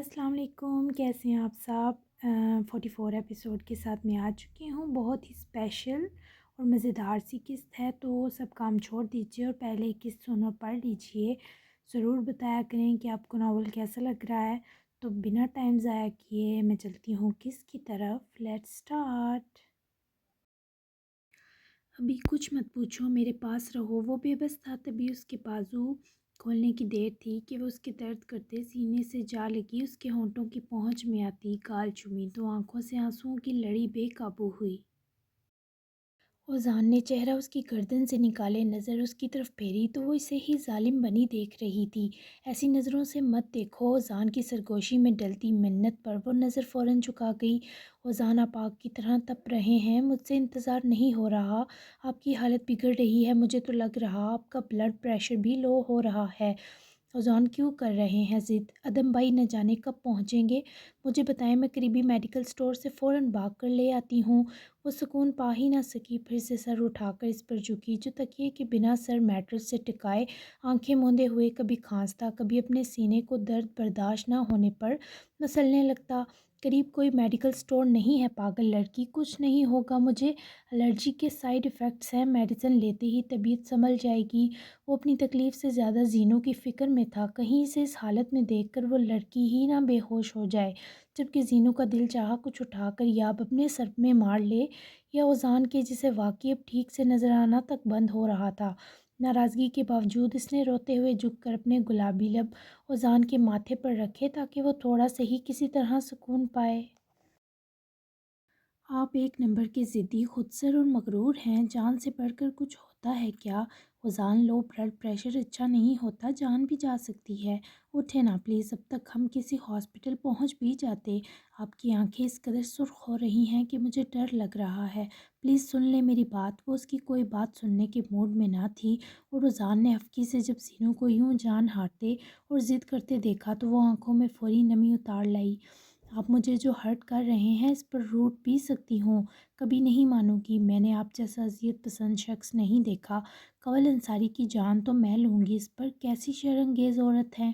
السلام علیکم، کیسے ہیں آپ سب؟ 44 ایپیسوڈ کے ساتھ میں آ چکی ہوں۔ بہت ہی اسپیشل اور مزیدار سی قسط ہے، تو سب کام چھوڑ دیجیے اور پہلے قسط سن اور پڑھ لیجیے۔ ضرور بتایا کریں کہ آپ کو ناول کیسا لگ رہا ہے۔ تو بنا ٹائم ضائع کیے میں چلتی ہوں قسط کی طرف۔ Let's start. ابھی کچھ مت پوچھو، میرے پاس رہو، وہ بے بس تھا۔ تبھی اس کے بازو کھولنے کی دیر تھی کہ وہ اس کے درد کرتے سینے سے جا لگی، اس کے ہونٹوں کی پہنچ میں آتی گال چومی تو آنکھوں سے آنسوؤں کی لڑی بے قابو ہوئی۔ اوزان نے چہرہ اس کی گردن سے نکالے نظر اس کی طرف پھیری تو وہ اسے ہی ظالم بنی دیکھ رہی تھی۔ ایسی نظروں سے مت دیکھو۔ اوزان کی سرگوشی میں ڈلتی منت پر وہ نظر فوراً چکا گئی۔ اوزان، آپ آگ کی طرح تپ رہے ہیں، مجھ سے انتظار نہیں ہو رہا، آپ کی حالت بگڑ رہی ہے، مجھے تو لگ رہا آپ کا بلڈ پریشر بھی لو ہو رہا ہے۔ اوزان کیوں کر رہے ہیں ضد؟ ادم بھائی نہ جانے کب پہنچیں گے، مجھے بتائیں، میں قریبی میڈیکل سٹور سے فوراً بھاگ کر لے آتی ہوں۔ وہ سکون پا ہی نہ سکی، پھر سے سر اٹھا کر اس پر جھکی جو تکیے کے بنا سر میٹرس سے ٹکائے آنکھیں موندے ہوئے کبھی کھانستا، کبھی اپنے سینے کو درد برداشت نہ ہونے پر مسلنے لگتا۔ قریب کوئی میڈیکل سٹور نہیں ہے پاگل لڑکی، کچھ نہیں ہوگا مجھے، الرجی کے سائیڈ ایفیکٹس ہیں، میڈیسن لیتے ہی طبیعت سنبھل جائے گی۔ وہ اپنی تکلیف سے زیادہ زینوں کی فکر میں تھا، کہیں اسے اس حالت میں دیکھ کر وہ لڑکی ہی نہ بے ہوش ہو جائے، جبکہ زینوں کا دل چاہا کچھ اٹھا کر یا اب اپنے سر میں مار لے یا اوزان کے جسے واقعی اب ٹھیک سے نظر آنا تک بند ہو رہا تھا۔ ناراضگی کے باوجود اس نے روتے ہوئے جھک کر اپنے گلابی لب اوزان کے ماتھے پر رکھے تاکہ وہ تھوڑا سا ہی کسی طرح سکون پائے۔ آپ ایک نمبر کے ضدی، خودسر اور مغرور ہیں، جان سے بڑھ کر کچھ ہوتا ہے کیا؟ اوزان، لو بلڈ پریشر اچھا نہیں ہوتا، جان بھی جا سکتی ہے، اٹھے نا پلیز، اب تک ہم کسی ہاسپٹل پہنچ بھی جاتے۔ آپ کی آنکھیں اس قدر سرخ ہو رہی ہیں کہ مجھے ڈر لگ رہا ہے، پلیز سن لیں میری بات۔ وہ اس کی کوئی بات سننے کے موڈ میں نہ تھی، اور اوزان نے افکی سے جب زینوں کو یوں جان ہارتے اور ضد کرتے دیکھا تو وہ آنکھوں میں فوری نمی اتار لائی۔ آپ مجھے جو ہرٹ کر رہے ہیں اس پر روٹ بھی سکتی ہوں، کبھی نہیں مانوں گی، میں نے آپ جیسا اذیت پسند شخص نہیں دیکھا، کنول انصاری کی جان تو میں لوں گی اس پر، کیسی شرمانگیز عورت ہے۔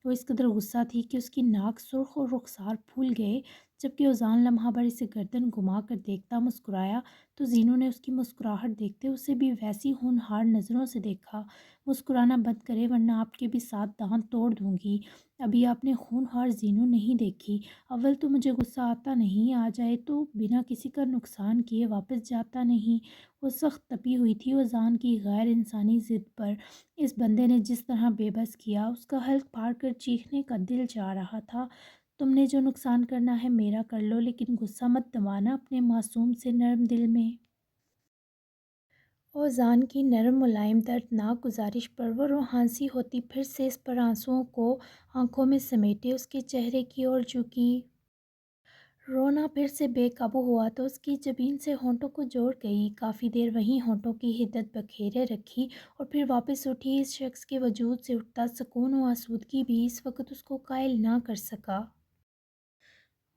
وہ اس قدر غصہ تھی کہ اس کی ناک سرخ اور رخسار پھول گئے، جبکہ اوزان لمحہ بھر اسے گردن گھما کر دیکھتا مسکرایا تو زینوں نے اس کی مسکراہٹ دیکھتے اسے بھی ویسی ہونہار نظروں سے دیکھا۔ مسکرانا بند کرے ورنہ آپ کے بھی 7 دانت توڑ دوں گی۔ ابھی آپ نے ہونہار زینوں نہیں دیکھی، اول تو مجھے غصہ آتا نہیں، آ جائے تو بنا کسی کا نقصان کیے واپس جاتا نہیں۔ وہ سخت تپی ہوئی تھی اوزان کی غیر انسانی ضد پر، اس بندے نے جس طرح بے بس کیا، اس کا حلق پھاڑ کر چیخنے کا دل چاہ رہا تھا۔ تم نے جو نقصان کرنا ہے میرا کر لو، لیکن غصہ مت دمانا اپنے معصوم سے نرم دل میں۔ اوزان کی نرم ملائم دردناک گزارش پر وہ روحانسی ہوتی پھر سے اس پر آنسوؤں کو آنکھوں میں سمیٹے اس کے چہرے کی اور جھکی۔ رونا پھر سے بے قابو ہوا تو اس کی جبین سے ہونٹوں کو جوڑ گئی، کافی دیر وہیں ہونٹوں کی حدت بکھیرے رکھی اور پھر واپس اٹھی۔ اس شخص کے وجود سے اٹھتا سکون و آسودگی بھی اس وقت اس کو قائل نہ کر سکا۔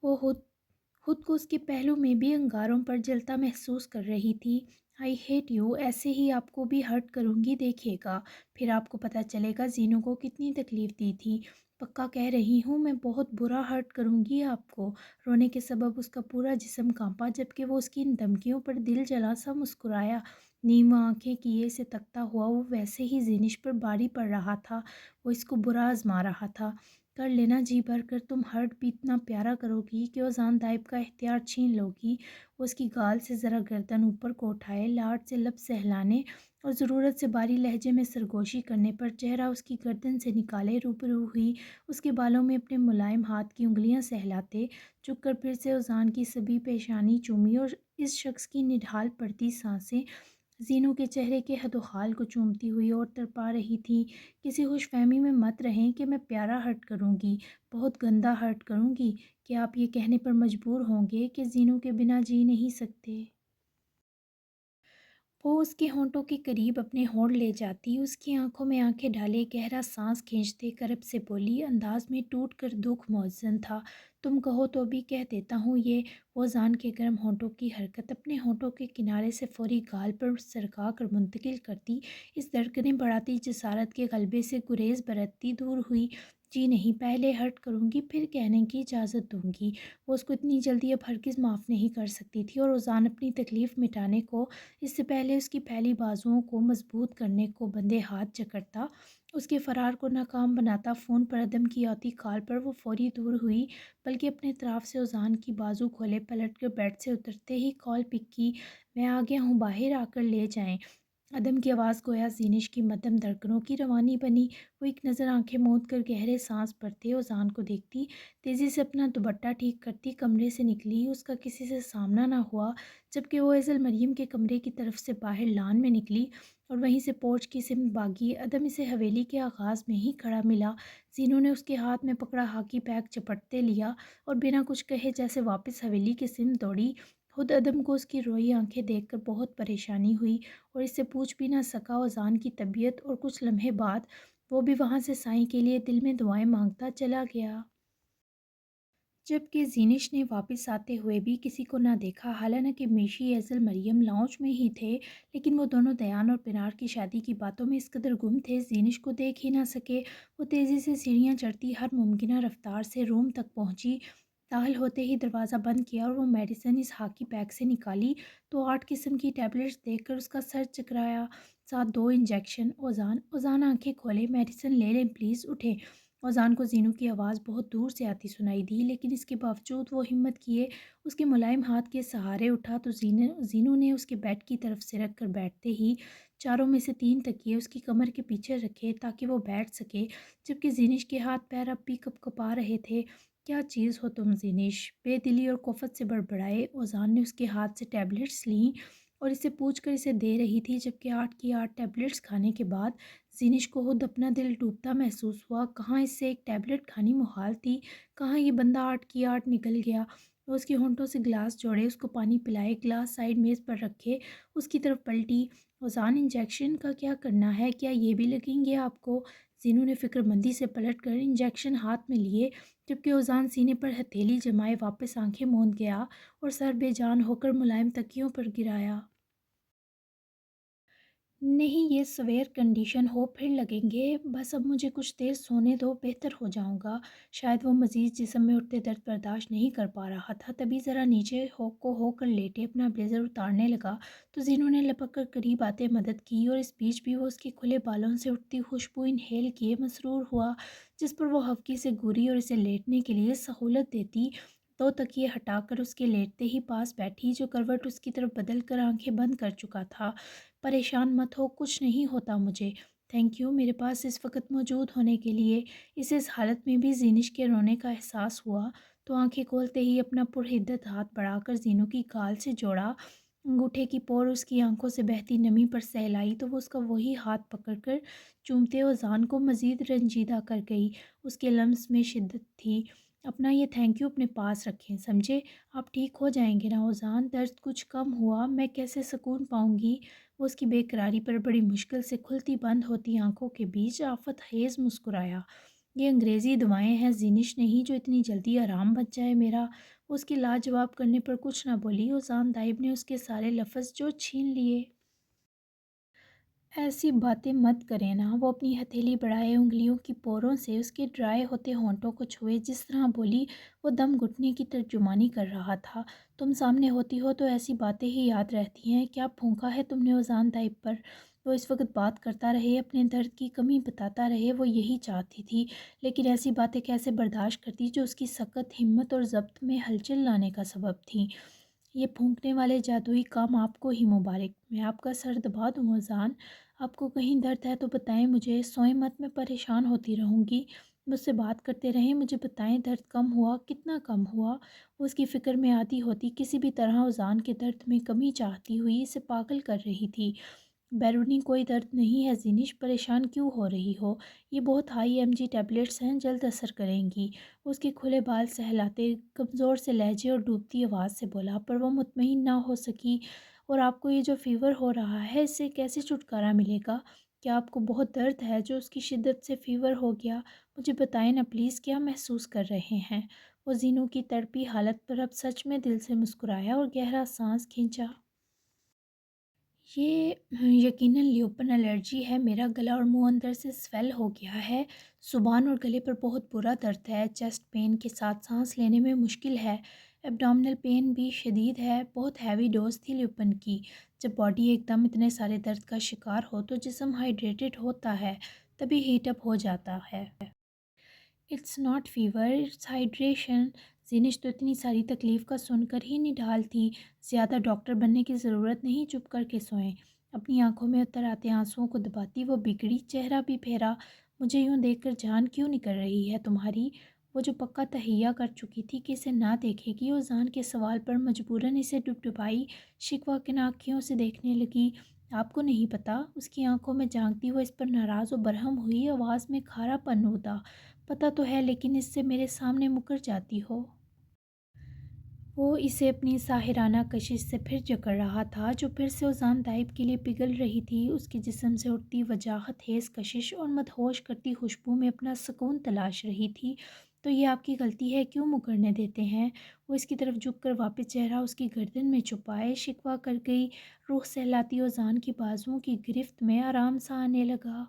وہ خود کو اس کے پہلو میں بھی انگاروں پر جلتا محسوس کر رہی تھی۔ آئی ہیٹ یو، ایسے ہی آپ کو بھی ہرٹ کروں گی، دیکھیے گا، پھر آپ کو پتہ چلے گا زینوں کو کتنی تکلیف دی تھی، پکا کہہ رہی ہوں، میں بہت برا ہرٹ کروں گی آپ کو۔ رونے کے سبب اس کا پورا جسم کانپا، جبکہ وہ اس کی ان دھمکیوں پر دل جلا سا مسکرایا۔ نیم آنکھیں کیے سے تکتا ہوا وہ ویسے ہی زینش پر باری پڑ رہا تھا، وہ اس کو برا آزما رہا تھا۔ کر لینا جی بھر کر، تم ہرٹ بھی اتنا پیارا کرو گی کہ اوزان دائب کا اختیار چھین لو گی۔ وہ اس کی گال سے ذرا گردن اوپر کو اٹھائے، لاڈ سے لب سہلانے اور ضرورت سے باری لہجے میں سرگوشی کرنے پر چہرہ اس کی گردن سے نکالے روبرو ہوئی، اس کے بالوں میں اپنے ملائم ہاتھ کی انگلیاں سہلاتے جھک کر پھر سے اوزان کی سبھی پیشانی چومی اور اس شخص کی نڈھال پڑتی سانسیں زینوں کے چہرے کے حد و حال کو چومتی ہوئی اور تڑپا رہی تھی۔ کسی خوش فہمی میں مت رہیں کہ میں پیارا ہرٹ کروں گی، بہت گندا ہرٹ کروں گی، کہ آپ یہ کہنے پر مجبور ہوں گے کہ زینوں کے بنا جی نہیں سکتے۔ وہ اس کے ہونٹوں کے قریب اپنے ہونٹ لے جاتی، اس کی آنکھوں میں آنکھیں ڈالے گہرا سانس کھینچتے کرب سے بولی، انداز میں ٹوٹ کر دکھ موزن تھا، تم کہو تو بھی کہہ دیتا ہوں یہ۔ وہ زان کے گرم ہونٹوں کی حرکت اپنے ہونٹوں کے کنارے سے فوری گال پر سرکا کر منتقل کرتی، اس دھڑکنیں بڑھاتی جسارت کے غلبے سے گریز برتتی دور ہوئی۔ جی نہیں، پہلے ہرٹ کروں گی پھر کہنے کی اجازت دوں گی۔ وہ اس کو اتنی جلدی اب ہرگز معاف نہیں کر سکتی تھی، اور روزان اپنی تکلیف مٹانے کو اس سے پہلے اس کی پھیلی بازوؤں کو مضبوط کرنے کو بندے ہاتھ جکڑتا، اس کے فرار کو ناکام بناتا۔ فون پر عدم کی آتی کال پر وہ فوری دور ہوئی، بلکہ اپنے طرف سے اوزان کی بازو کھولے پلٹ کر بیڈ سے اترتے ہی کال پک کی۔ میں آ گیا ہوں، باہر آ کر لے جائیں۔ عدم کی آواز گویا زینش کی مدھم دھڑکنوں کی روانی بنی۔ وہ ایک نظر آنکھیں موند کر گہرے سانس بھرتے اوزان کو دیکھتی، تیزی سے اپنا دوپٹہ ٹھیک کرتی کمرے سے نکلی۔ اس کا کسی سے سامنا نہ ہوا، جبکہ وہ ایزل مریم کے کمرے کی طرف سے باہر لان میں نکلی اور وہیں سے پورچ کی سمت بھاگی۔ عدم اسے حویلی کے آغاز میں ہی کھڑا ملا۔ زینو نے اس کے ہاتھ میں پکڑا ہاکی پیک چپٹتے لیا اور بنا کچھ کہے جیسے واپس حویلی کی سمت دوڑی۔ خود عدم کو اس کی روئی آنکھیں دیکھ کر بہت پریشانی ہوئی اور اس سے پوچھ بھی نہ سکا اوزان کی طبیعت، اور کچھ لمحے بعد وہ بھی وہاں سے سائیں کے لیے دل میں دعائیں مانگتا چلا گیا۔ جبکہ زینش نے واپس آتے ہوئے بھی کسی کو نہ دیکھا، حالانکہ میشی ایزل مریم لاؤنج میں ہی تھے، لیکن وہ دونوں دیان اور پنار کی شادی کی باتوں میں اس قدر گم تھے زینش کو دیکھ ہی نہ سکے۔ وہ تیزی سے سیڑھیاں چڑھتی ہر ممکنہ رفتار سے روم تک پہنچی۔ داخل ہوتے ہی دروازہ بند کیا اور وہ میڈیسن اس ہاکی پیک سے نکالی تو 8 قسم کی ٹیبلٹس دیکھ کر اس کا سر چکرایا، ساتھ 2 انجیکشن۔ اوزان آنکھیں کھولے، میڈیسن لے لیں پلیز، اٹھیں۔ اوزان کو زینو کی آواز بہت دور سے آتی سنائی دی، لیکن اس کے باوجود وہ ہمت کیے اس کے ملائم ہاتھ کے سہارے اٹھا تو زینو نے اس کے بیڈ کی طرف سرک کر بیٹھتے ہی چاروں میں سے 3 تکیے اس کی کمر کے پیچھے رکھے تاکہ وہ بیٹھ سکے، جبکہ زینش کے ہاتھ پیر اب بھی کپ کپا رہے تھے۔ کیا چیز ہو تم زینش، بے دلی اور کوفت سے بڑبڑائے۔ اوزان نے اس کے ہاتھ سے ٹیبلٹس لیں اور اسے پوچھ کر اسے دے رہی تھی، جبکہ 8 کی 8 ٹیبلٹس کھانے کے بعد زینش کو خود اپنا دل ڈوبتا محسوس ہوا۔ کہاں اس سے ایک ٹیبلٹ کھانی محال تھی، کہاں یہ بندہ 8 کی 8 نکل گیا۔ وہ اس کے ہونٹوں سے گلاس جوڑے، اس کو پانی پلائے، گلاس سائڈ میز پر رکھے اس کی طرف پلٹی۔ اوزان انجیکشن کا کیا کرنا ہے، کیا یہ بھی لگیں گے آپ کو؟ زینو نے فکر مندی سے پلٹ کر انجیکشن ہاتھ میں لیے، جبکہ اوزان سینے پر ہتھیلی جمائے واپس آنکھیں موند گیا اور سر بے جان ہو کر ملائم تکیوں پر گرایا۔ نہیں، یہ سویر کنڈیشن ہو پھر لگیں گے، بس اب مجھے کچھ دیر سونے دو، بہتر ہو جاؤں گا۔ شاید وہ مزید جسم میں اٹھتے درد برداشت نہیں کر پا رہا تھا، تبھی ذرا نیچے ہو کر لیٹے اپنا بلیزر اتارنے لگا تو زینو نے لپک کر قریب آتے مدد کی، اور اس بیچ بھی وہ اس کے کھلے بالوں سے اٹھتی خوشبو انہیل کیے مسرور ہوا، جس پر وہ ہفکی سے گوری اور اسے لیٹنے کے لیے سہولت دیتی۔ 2 تکیے ہٹا کر اس کے لیٹتے ہی پاس بیٹھی، جو کروٹ اس کی طرف بدل کر آنکھیں بند کر چکا تھا۔ پریشان مت ہو، کچھ نہیں ہوتا مجھے، تھینک یو میرے پاس اس وقت موجود ہونے کے لیے۔ اسے اس حالت میں بھی زینش کے رونے کا احساس ہوا تو آنکھیں کھولتے ہی اپنا پرحدت ہاتھ بڑھا کر زینو کی گال سے جوڑا، انگوٹھے کی پور اس کی آنکھوں سے بہتی نمی پر سہلائی تو وہ اس کا وہی ہاتھ پکڑ کر چومتے اوزان کو مزید رنجیدہ کر گئی۔ اس کے لمس میں شدت تھی۔ اپنا یہ تھینک یو اپنے پاس رکھیں، سمجھے؟ آپ ٹھیک ہو جائیں گے نا اوزان؟ درد کچھ کم ہوا؟ میں کیسے سکون پاؤں گی؟ وہ اس کی بے قراری پر بڑی مشکل سے کھلتی بند ہوتی آنکھوں کے بیچ آفت خیز مسکرایا۔ یہ انگریزی دعائیں ہیں زینش نہیں جو اتنی جلدی آرام بچ جائے میرا۔ وہ اس کے لاجواب کرنے پر کچھ نہ بولی۔ اوزان دائب نے اس کے سارے لفظ جو چھین لیے۔ ایسی باتیں مت کریں نا، وہ اپنی ہتھیلی بڑھائے انگلیوں کی پوروں سے اس کے ڈرائے ہوتے ہونٹوں کو چھوئے، جس طرح بولی وہ دم گھٹنے کی ترجمانی کر رہا تھا۔ تم سامنے ہوتی ہو تو ایسی باتیں ہی یاد رہتی ہیں، کیا پھونکا ہے تم نے اوزان دائب پر؟ وہ اس وقت بات کرتا رہے، اپنے درد کی کمی بتاتا رہے، وہ یہی چاہتی تھی، لیکن ایسی باتیں کیسے برداشت کرتی جو اس کی سخت ہمت اور ضبط میں ہلچل لانے کا سبب تھیں۔ یہ پھونکنے والے جادوئی کام آپ کو ہی مبارک، میں آپ کا سر دبا دوں اوزان؟ آپ کو کہیں درد ہے تو بتائیں مجھے، سوئیں مت، میں پریشان ہوتی رہوں گی۔ مجھ سے بات کرتے رہیں، مجھے بتائیں درد کم ہوا، کتنا کم ہوا؟ وہ اس کی فکر میں آتی ہوتی کسی بھی طرح اوزان کے درد میں کمی چاہتی ہوئی اسے پاگل کر رہی تھی۔ بیرونی کوئی درد نہیں ہے زینش، پریشان کیوں ہو رہی ہو؟ یہ بہت ہائی ایم جی ٹیبلٹس ہیں، جلد اثر کریں گی۔ اس کے کھلے بال سہلاتے کمزور سے لہجے اور ڈوبتی آواز سے بولا، پر وہ مطمئن نہ ہو سکی۔ اور آپ کو یہ جو فیور ہو رہا ہے اس سے کیسے چھٹکارا ملے گا؟ کیا آپ کو بہت درد ہے جو اس کی شدت سے فیور ہو گیا؟ مجھے بتائیں نا پلیز، کیا محسوس کر رہے ہیں؟ وہ زینو کی تڑپی حالت پر اب سچ میں دل سے مسکرایا اور گہرا سانس کھینچا۔ یہ یقیناً لیوپن الرجی ہے۔ میرا گلا اور منہ اندر سے سویل ہو گیا ہے۔ زبان اور گلے پر بہت برا درد ہے۔ چیسٹ پین کے ساتھ سانس لینے میں مشکل ہے۔ ایبڈومنل پین بھی شدید ہے۔ بہت ہیوی ڈوز تھی لیوپن کی۔ جب باڈی ایک دم اتنے سارے درد کا شکار ہو تو جسم ہائیڈریٹڈ ہوتا ہے، تبھی ہیٹ اپ ہو جاتا ہے۔ It's not fever, it's hydration. Zenish تو اتنی ساری تکلیف کا سن کر ہی نڈھال تھی۔ زیادہ ڈاکٹر بننے کی ضرورت نہیں، چپ کر کے سوئیں۔ اپنی آنکھوں میں اتر آتے آنسوؤں کو دباتی وہ بگڑی، چہرہ بھی پھیرا۔ مجھے یوں دیکھ کر جان کیوں نکل رہی ہے تمہاری؟ وہ جو پکا تہیہ کر چکی تھی کہ اسے نہ دیکھے گی، اذان کے سوال پر مجبوراً اسے ڈبڈبائی شکوہ کن آنکھیوں سے دیکھنے لگی۔ آپ کو نہیں پتہ؟ اس کی آنکھوں میں جھانکتی وہ اس پر ناراض و برہم ہوئی، آواز میں کھارا پن ادا۔ پتہ تو ہے، لیکن اس سے میرے سامنے مکر جاتی ہو۔ وہ اسے اپنی ساحرانہ کشش سے پھر جکڑ رہا تھا، جو پھر سے اذان طیب کے لیے پگھل رہی تھی۔ اس کے جسم سے اٹھتی وجاہت خیز کشش اور مدہوش کرتی خوشبو میں اپنا سکون تلاش رہی تھی۔ تو یہ آپ کی غلطی ہے، کیوں مکرنے دیتے ہیں؟ وہ اس کی طرف جھک کر واپس چہرہ اس کی گردن میں چھپائے شکوہ کر گئی۔ روح سہلاتی اذان کی بازوؤں کی گرفت میں آرام سا آنے لگا۔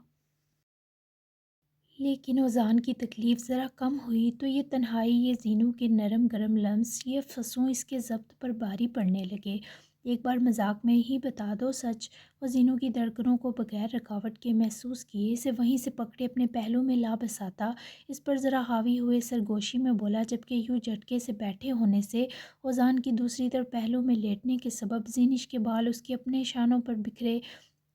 لیکن اذان کی تکلیف ذرا کم ہوئی تو یہ تنہائی، یہ زینوں کے نرم گرم لمس، یہ فسوں اس کے ضبط پر بھاری پڑنے لگے۔ ایک بار مذاق میں ہی بتا دو سچ۔ وہ زینوں کی دھڑکنوں کو بغیر رکاوٹ کے محسوس کیے، اسے وہیں سے پکڑے اپنے پہلو میں لا بساتا، اس پر ذرا حاوی ہوئے سرگوشی میں بولا، جبکہ یوں جھٹکے سے بیٹھے ہونے سے اذان کی دوسری طرف پہلو میں لیٹنے کے سبب زینش کے بال اس کے اپنے شانوں پر بکھرے۔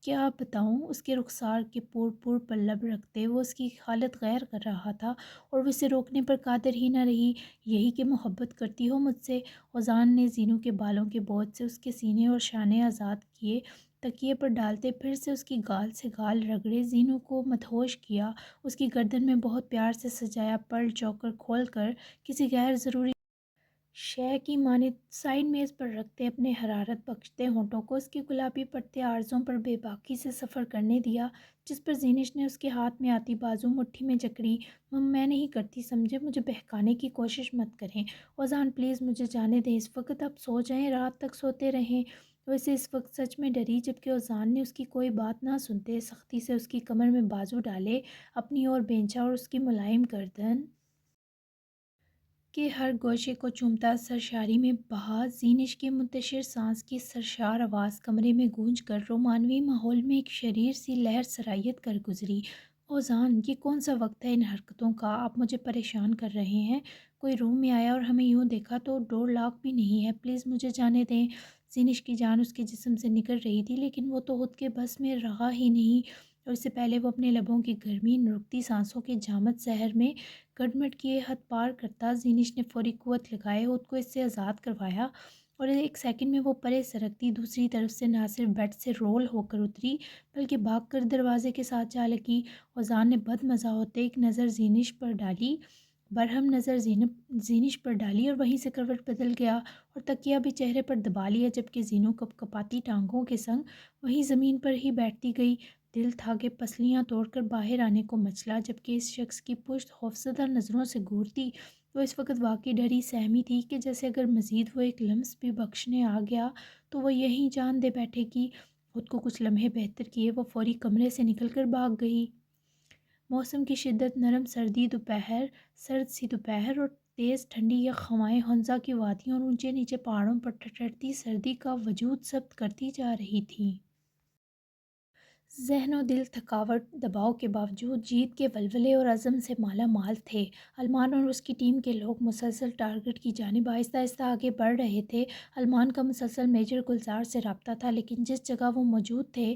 کیا بتاؤں، اس کے رخسار کے پور پور پر لب رکھتے وہ اس کی حالت غیر کر رہا تھا، اور وہ اسے روکنے پر قادر ہی نہ رہی۔ یہی کہ محبت کرتی ہو مجھ سے؟ اذان نے زینوں کے بالوں کے بوجھ سے اس کے سینے اور شانے آزاد کیے، تکیے پر ڈالتے پھر سے اس کی گال سے گال رگڑے، زینوں کو مدہوش کیا، اس کی گردن میں بہت پیار سے سجایا پرل چوکر کھول کر کسی غیر ضروری شے کی مانند سائڈ میز پر رکھتے اپنے حرارت بخشتے ہونٹوں کو اس کی گلابی پڑتے عارضوں پر بے باکی سے سفر کرنے دیا، جس پر زینش نے اس کے ہاتھ میں آتی بازو مٹھی میں جکڑی۔ میں نہیں کرتی، سمجھے؟ مجھے بہکانے کی کوشش مت کریں۔ اذان پلیز مجھے جانے دیں، اس وقت آپ سو جائیں، رات تک سوتے رہیں۔ وہ اسے اس وقت سچ میں ڈری، جبکہ اذان نے اس کی کوئی بات نہ سنتے سختی سے اس کی کمر میں بازو ڈالے، اپنی اور بینچا اور اس کی ملائم گردن کے ہر گوشے کو چومتا سرشاری میں بہا۔ زینش کی منتشر سانس کی سرشار آواز کمرے میں گونج کر رومانوی ماحول میں ایک شریر سی لہر سرایت کر گزری۔ اوزان، یہ کون سا وقت ہے ان حرکتوں کا؟ آپ مجھے پریشان کر رہے ہیں۔ کوئی روم میں آیا اور ہمیں یوں دیکھا تو ڈور لاک بھی نہیں ہے، پلیز مجھے جانے دیں۔ زینش کی جان اس کے جسم سے نکل رہی تھی، لیکن وہ تو خود کے بس میں رہا ہی نہیں، اور اس سے پہلے وہ اپنے لبوں کی گرمی رکتی سانسوں کے جامد زہر میں گڈمڈ کیے حد پار کرتا، زینش نے فوری قوت لگائے خود کو اس سے آزاد کروایا، اور ایک سیکنڈ میں وہ پرے سرکتی دوسری طرف سے نہ صرف بیڈ سے رول ہو کر اتری، بلکہ بھاگ کر دروازے کے ساتھ جا لگی۔ اوزان نے بد مزہ ہوتے ایک نظر زینش پر ڈالی، برہم نظر زینش پر ڈالی، اور وہیں سے کروٹ بدل گیا اور تکیہ بھی چہرے پر دبا لیا، جبکہ زینوں کپ کپاتی ٹانگوں کے سنگ وہیں زمین پر ہی بیٹھتی گئی۔ دل تھا کہ پسلیاں توڑ کر باہر آنے کو مچلا، جبکہ اس شخص کی پشت خوفزدہ نظروں سے گھورتی۔ وہ اس وقت واقعی ڈری سہمی تھی کہ جیسے اگر مزید وہ ایک لمس بھی بخشنے آ گیا تو وہ یہیں جان دے بیٹھے گی۔ خود کو کچھ لمحے بہتر کیے وہ فوری کمرے سے نکل کر بھاگ گئی۔ موسم کی شدت، نرم سرد سی دوپہر اور تیز ٹھنڈی یک ہوائیں ہنزا کی وادیوں اور اونچے نیچے پہاڑوں پر ٹھٹھرتی سردی کا وجود ضبط کرتی جا رہی تھیں۔ ذہن و دل تھکاوٹ دباؤ کے باوجود جیت کے ولولے اور عزم سے مالا مال تھے۔ علمان اور اس کی ٹیم کے لوگ مسلسل ٹارگٹ کی جانب آہستہ آہستہ آگے بڑھ رہے تھے۔ علمان کا مسلسل میجر گلزار سے رابطہ تھا، لیکن جس جگہ وہ موجود تھے،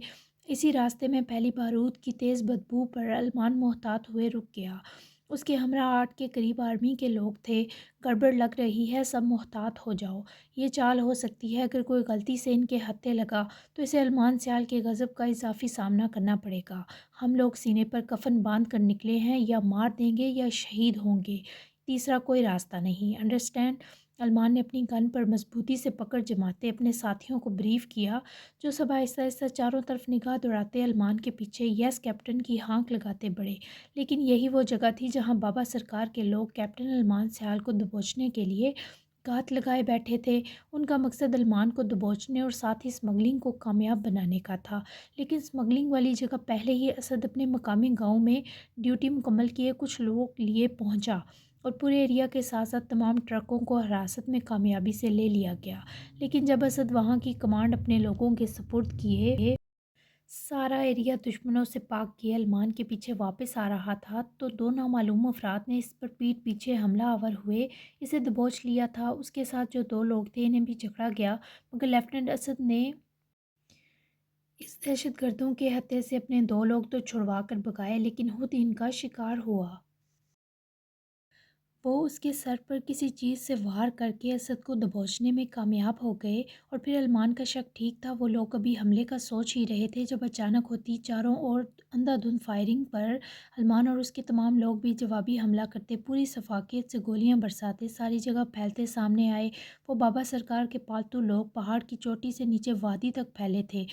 اسی راستے میں پھیلی بارود کی تیز بدبو پر علمان محتاط ہوئے رک گیا۔ اس کے ہمراہ 8 کے قریب آرمی کے لوگ تھے۔ گڑبڑ لگ رہی ہے، سب محتاط ہو جاؤ، یہ چال ہو سکتی ہے، اگر کوئی غلطی سے ان کے ہتھے لگا تو اسے علمان سیال کے غضب کا اضافی سامنا کرنا پڑے گا۔ ہم لوگ سینے پر کفن باندھ کر نکلے ہیں، یا مار دیں گے یا شہید ہوں گے، تیسرا کوئی راستہ نہیں، انڈرسٹینڈ؟ علمان نے اپنی گن پر مضبوطی سے پکڑ جماتے اپنے ساتھیوں کو بریف کیا، جو سب آہستہ آہستہ چاروں طرف نگاہ دوڑاتے علمان کے پیچھے یس کیپٹن کی ہانک لگاتے بڑھے۔ لیکن یہی وہ جگہ تھی جہاں بابا سرکار کے لوگ کیپٹن علمان سیال کو دبوچنے کے لیے گھات لگائے بیٹھے تھے۔ ان کا مقصد المان کو دبوچنے اور ساتھ ہی اسمگلنگ کو کامیاب بنانے کا تھا، لیکن اسمگلنگ والی جگہ پہلے ہی اسد اپنے مقامی گاؤں میں ڈیوٹی مکمل کیے کچھ لوگ لیے پہنچا اور پورے ایریا کے ساتھ ساتھ تمام ٹرکوں کو حراست میں کامیابی سے لے لیا گیا۔ لیکن جب اسد وہاں کی کمانڈ اپنے لوگوں کے سپرد کیے، سارا ایریا دشمنوں سے پاک کیے المان کے پیچھے واپس آ رہا تھا، تو دو نامعلوم افراد نے اس پر پیٹھ پیچھے حملہ آور ہوئے اسے دبوچ لیا تھا۔ اس کے ساتھ جو دو لوگ تھے انہیں بھی جکڑا گیا، مگر لیفٹیننٹ اسد نے اس دہشت گردوں کے ہتھے سے اپنے دو لوگ تو چھڑوا کر بگائے، لیکن خود ان کا شکار ہوا۔ وہ اس کے سر پر کسی چیز سے وار کر کے اسد کو دبوچنے میں کامیاب ہو گئے، اور پھر المان کا شک ٹھیک تھا۔ وہ لوگ ابھی حملے کا سوچ ہی رہے تھے جب اچانک ہوتی چاروں اور اندھا دھند فائرنگ پر المان اور اس کے تمام لوگ بھی جوابی حملہ کرتے، پوری شفافیت سے گولیاں برساتے، ساری جگہ پھیلتے سامنے آئے۔ وہ بابا سرکار کے پالتو لوگ پہاڑ کی چوٹی سے نیچے وادی تک پھیلے تھے۔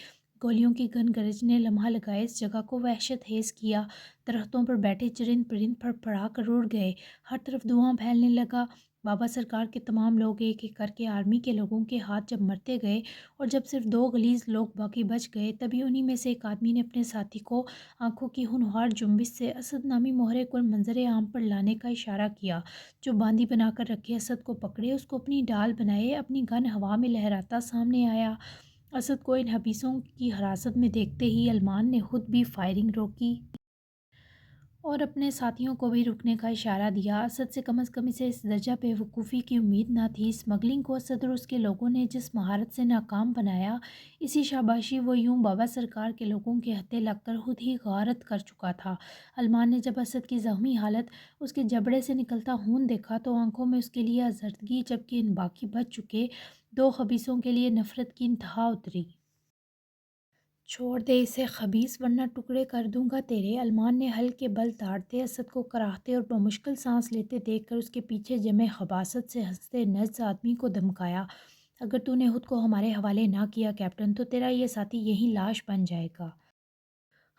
گولیوں کی گن گرج نے لمحہ لگائے اس جگہ کو وحشت خیز کیا۔ درختوں پر بیٹھے چرند پرند پھڑ پھڑا کر اڑ گئے، ہر طرف دھواں پھیلنے لگا۔ بابا سرکار کے تمام لوگ ایک ایک کر کے آرمی کے لوگوں کے ہاتھ جب مرتے گئے اور جب صرف دو غلیظ لوگ باقی بچ گئے، تبھی انہی میں سے ایک آدمی نے اپنے ساتھی کو آنکھوں کی ہونہار جنبش سے اسد نامی مہرے کو منظر عام پر لانے کا اشارہ کیا۔ جو باندھی بنا کر رکھے اسد کو پکڑے، اس کو اپنی ڈال بنائے، اپنی گن ہوا میں لہراتا سامنے آیا۔ اسد کو ان حبیسوں کی حراست میں دیکھتے ہی المان نے خود بھی فائرنگ روکی اور اپنے ساتھیوں کو بھی رکنے کا اشارہ دیا۔ اسد سے کم از کم اسے اس درجہ بے وقوفی کی امید نہ تھی۔ اسمگلنگ کو اسد اور اس کے لوگوں نے جس مہارت سے ناکام بنایا، اسی شاباشی وہ یوں بابا سرکار کے لوگوں کے ہتھے لگ کر خود ہی غارت کر چکا تھا۔ المان نے جب اسد کی زخمی حالت، اس کے جبڑے سے نکلتا خون دیکھا تو آنکھوں میں اس کے لیے آزردگی، جبکہ ان باقی بچ چکے دو خبیثوں کے لیے نفرت کی انتہا اتری۔ چھوڑ دے اسے خبیث، ورنہ ٹکڑے کر دوں گا تیرے۔ المان نے ہل کے بل داڑتے اسد کو کراہتے اور بمشکل سانس لیتے دیکھ کر اس کے پیچھے جمے خباثت سے ہنستے نجس آدمی کو دھمکایا، اگر تو نے خود کو ہمارے حوالے نہ کیا کیپٹن، تو تیرا یہ ساتھی یہیں لاش بن جائے گا۔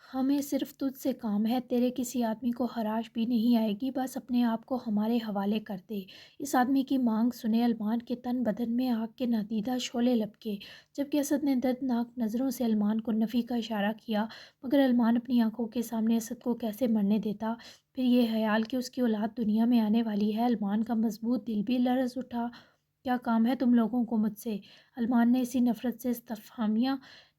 ہمیں صرف تجھ سے کام ہے، تیرے کسی آدمی کو خراش بھی نہیں آئے گی، بس اپنے آپ کو ہمارے حوالے کر دے۔ اس آدمی کی مانگ سنے المان کے تن بدن میں آگ کے نادیدہ شعلے لپکے، جبکہ اسد نے دردناک نظروں سے المان کو نفی کا اشارہ کیا، مگر المان اپنی آنکھوں کے سامنے اسد کو کیسے مرنے دیتا؟ پھر یہ خیال کہ اس کی اولاد دنیا میں آنے والی ہے، المان کا مضبوط دل بھی لرز اٹھا۔ کیا کام ہے تم لوگوں کو مجھ سے؟ المان نے اسی نفرت سے استفہامیہ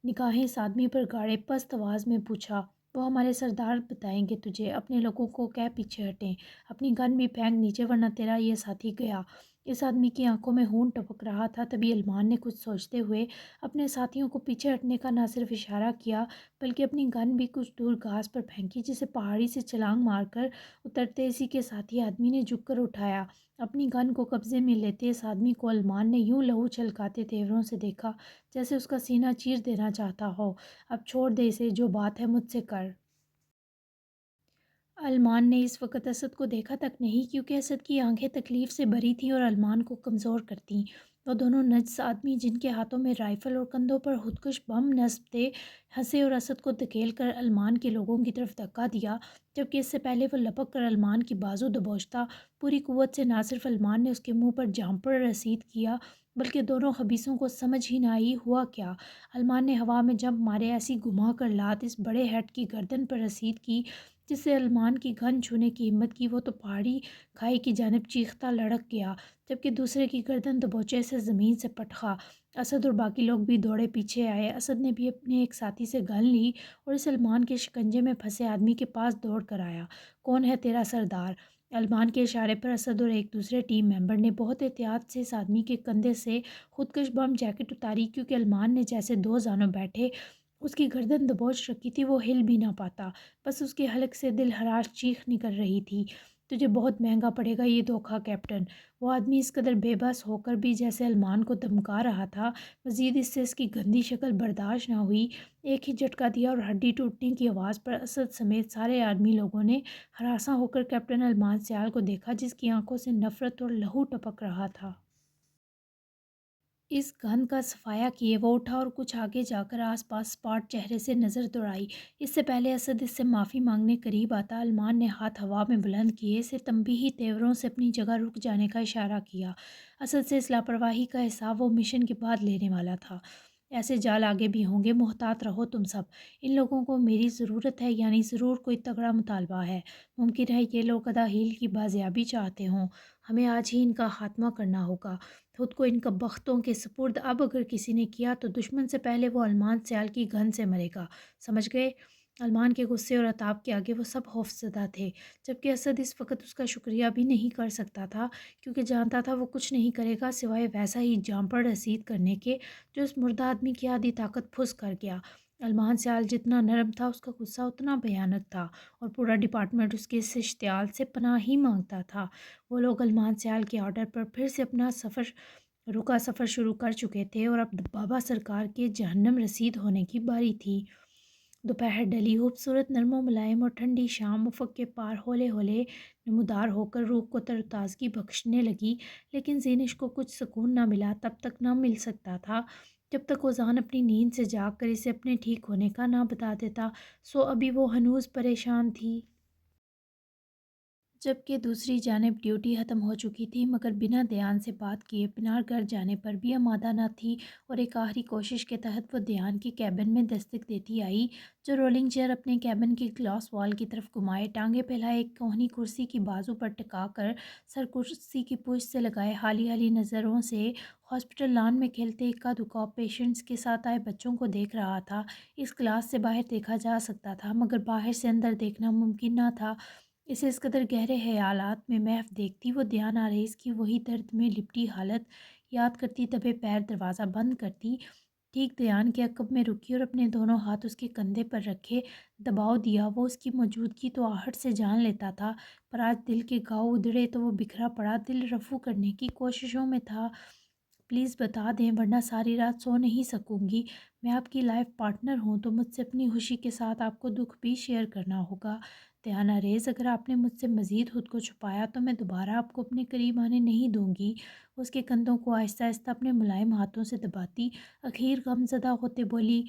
نگاہیں اس آدمی پر گاڑے پست آواز میں پوچھا۔ وہ ہمارے سردار بتائیں گے تجھے، اپنے لوگوں کو کہہ پیچھے ہٹیں، اپنی گن بھی پھینک نیچے ورنہ تیرا یہ ساتھی گیا۔ اس آدمی کی آنکھوں میں خون ٹپک رہا تھا، تبھی المان نے کچھ سوچتے ہوئے اپنے ساتھیوں کو پیچھے ہٹنے کا نہ صرف اشارہ کیا، بلکہ اپنی گن بھی کچھ دور گھاس پر پھینکی، جسے پہاڑی سے چھلانگ مار کر اترتے اسی کے ساتھی آدمی نے جھک کر اٹھایا۔ اپنی گن کو قبضے میں لیتے اس آدمی کو المان نے یوں لہو چھلکاتے تیوروں سے دیکھا جیسے اس کا سینہ چیر دینا چاہتا ہو۔ اب چھوڑ دے اسے، جو بات ہے مجھ سے کر۔ المان نے اس وقت اسد کو دیکھا تک نہیں، کیونکہ اسد کی آنکھیں تکلیف سے بھری تھیں اور المان کو کمزور کرتیں۔ وہ دونوں نجس آدمی، جن کے ہاتھوں میں رائفل اور کندھوں پر خودکش بم نصب تھے، ہنسے اور اسد کو دھکیل کر المان کے لوگوں کی طرف دھکا دیا، جبکہ اس سے پہلے وہ لپک کر المان کی بازو دبوچتا، پوری قوت سے نہ صرف المان نے اس کے منہ پر جھانپڑ رسید کیا، بلکہ دونوں خبیثوں کو سمجھ ہی نہ آئی ہوا کیا۔ المان نے ہوا میں جمپ مارے، ایسی گھما کر لات اس بڑے ہیڈ کی گردن پر رسید کی جس سے المان کی گن چھونے کی ہمت کی وہ تو پہاڑی کھائی کی جانب چیختا لڑک گیا، جبکہ دوسرے کی گردن دبوچے سے زمین سے پٹخا۔ اسد اور باقی لوگ بھی دوڑے پیچھے آئے۔ اسد نے بھی اپنے ایک ساتھی سے گن لی اور اس المان کے شکنجے میں پھنسے آدمی کے پاس دوڑ کر آیا۔ کون ہے تیرا سردار؟ المان کے اشارے پر اسد اور ایک دوسرے ٹیم ممبر نے بہت احتیاط سے اس آدمی کے کندھے سے خودکش بم جیکٹ اتاری، کیونکہ المان نے جیسے دو زانوں بیٹھے اس کی گردن دبوچ رکھی تھی، وہ ہل بھی نہ پاتا، بس اس کے حلق سے دل ہراش چیخ نکل رہی تھی۔ تجھے بہت مہنگا پڑے گا یہ دھوکہ کیپٹن۔ وہ آدمی اس قدر بے بس ہو کر بھی جیسے المان کو دھمکا رہا تھا، مزید اس سے اس کی گندی شکل برداشت نہ ہوئی، ایک ہی جھٹکا دیا اور ہڈی ٹوٹنے کی آواز پر اسد سمیت سارے آدمی لوگوں نے ہراساں ہو کر کیپٹن المان سیال کو دیکھا، جس کی آنکھوں سے نفرت اور لہو ٹپک رہا تھا۔ اس گند کا صفایا کیے وہ اٹھا اور کچھ آگے جا کر آس پاس اسپاٹ چہرے سے نظر دوڑائی۔ اس سے پہلے اسد اس سے معافی مانگنے قریب آتا، علمان نے ہاتھ ہوا میں بلند کیے، اسے تنبیہی تیوروں سے اپنی جگہ رک جانے کا اشارہ کیا۔ اسد سے اس لاپرواہی کا حساب وہ مشن کے بعد لینے والا تھا۔ ایسے جال آگے بھی ہوں گے، محتاط رہو تم سب۔ ان لوگوں کو میری ضرورت ہے، یعنی ضرور کوئی تگڑا مطالبہ ہے۔ ممکن ہے یہ لوگ اداہیل کی بازیابی چاہتے ہوں۔ ہمیں آج ہی ان کا خاتمہ کرنا ہوگا، خود کو ان کا بختوں کے سپرد۔ اب اگر کسی نے کیا تو دشمن سے پہلے وہ علمان سیال کی گن سے مرے گا، سمجھ گئے؟ علمان کے غصے اور عتاب کے آگے وہ سب خوفزدہ تھے، جبکہ اسد اس وقت اس کا شکریہ بھی نہیں کر سکتا تھا، کیونکہ جانتا تھا وہ کچھ نہیں کرے گا سوائے ویسا ہی جانپڑ رسید کرنے کے جو اس مردہ آدمی کی آدھی طاقت پھس کر گیا۔ علمان سیال جتنا نرم تھا، اس کا غصہ اتنا بھیانک تھا، اور پورا ڈپارٹمنٹ اس کے اس اشتعال سے پناہ ہی مانگتا تھا۔ وہ لوگ علمان سیال کے آرڈر پر پھر سے اپنا رکا سفر شروع کر چکے تھے، اور اب بابا سرکار کے جہنم رسید ہونے کی باری تھی۔ دوپہر ڈلی، خوبصورت نرم و ملائم اور ٹھنڈی شام افق کے پار ہولے ہولے نمودار ہو کر روح کو تر و تازگی بخشنے لگی، لیکن زینش کو کچھ سکون نہ ملا، تب تک نہ مل سکتا تھا جب تک اوزان اپنی نیند سے جاگ کر اسے اپنے ٹھیک ہونے کا نہ بتا دیتا۔ سو ابھی وہ ہنوز پریشان تھی، جبکہ دوسری جانب ڈیوٹی ختم ہو چکی تھی، مگر بنا دیان سے بات کیے پنار گھر جانے پر بھی آمادہ نہ تھی، اور ایک آخری کوشش کے تحت وہ دیان کے کیبن میں دستک دیتی آئی، جو رولنگ چیئر اپنے کیبن کی گلاس وال کی طرف گھمائے، ٹانگیں پھیلائے، ایک کونی کرسی کی بازو پر ٹکا کر سر کرسی کی پشت سے لگائے، حالی حالی نظروں سے ہاسپٹل لان میں کھیلتے اکا دکا پیشنٹس کے ساتھ آئے بچوں کو دیکھ رہا تھا۔ اس کلاس سے باہر دیکھا جا سکتا تھا، مگر باہر سے اندر دیکھنا ممکن نہ تھا۔ اسے اس قدر گہرے خیالات میں محو دیکھتی، وہ دیان آریز کی وہی درد میں لپٹی حالت یاد کرتی، دبے پیر دروازہ بند کرتی، ٹھیک دیان کے عقب میں رکی اور اپنے دونوں ہاتھ اس کے کندھے پر رکھے دباؤ دیا۔ وہ اس کی موجودگی تو آہٹ سے جان لیتا تھا، پر آج دل کے گھاؤ ادھڑے تو وہ بکھرا پڑا دل رفو کرنے کی کوششوں میں تھا۔ پلیز بتا دیں، ورنہ ساری رات سو نہیں سکوں گی۔ میں آپ کی لائف پارٹنر ہوں، تو مجھ سے اپنی خوشی کے ساتھ آپ کو دکھ بھی شیئر کرنا ہوگا۔ دیان آریز، اگر آپ نے مجھ سے مزید خود کو چھپایا تو میں دوبارہ آپ کو اپنے قریب آنے نہیں دوں گی۔ اس کے کندھوں کو آہستہ آہستہ اپنے ملائم ہاتھوں سے دباتی اخیر غم زدہ ہوتے بولی،